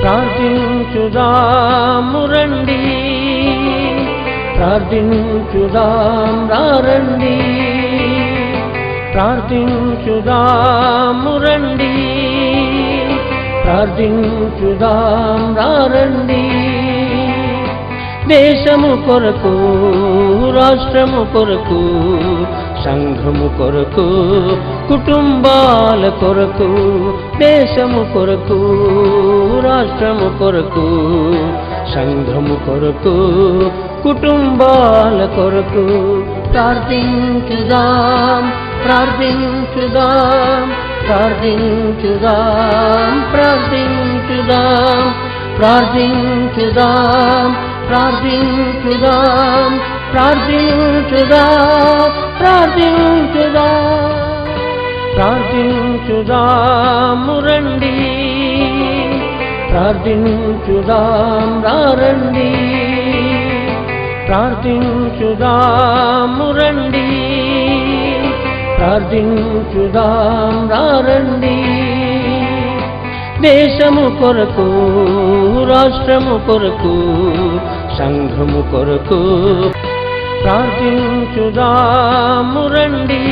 ప్రార్థించుదాము రండి, ప్రార్థించుదాం రండి, ప్రార్థించుదాము రండి, ప్రార్థించుదాం రండి. దేశము కొరకు, రాష్ట్రము కొరకు, సంఘము కొరకు, కుటుంబాల కొరకు, దేశము కొరకు, రాష్ట్రము కొరకు, సంఘము కొరకు, కుటుంబాల కొరకు ప్రార్థించుదాం, ప్రార్థించుదాం, ప్రార్థించుదాం, ప్రార్థించుదాం, ప్రార్థించుదాం, ప్రార్థించుదాం, ప్రార్థించుదాం, ప్రార్థించుదాం. ప్రార్థించుదాము రండి, ప్రార్థించుదాం రండి, ప్రార్థించుదాము రండి, ప్రార్థించుదాం రండి. దేశము కొరకు, రాష్ట్రము కొరకు, సంఘము కొరకు ప్రార్థించుదాము రండి,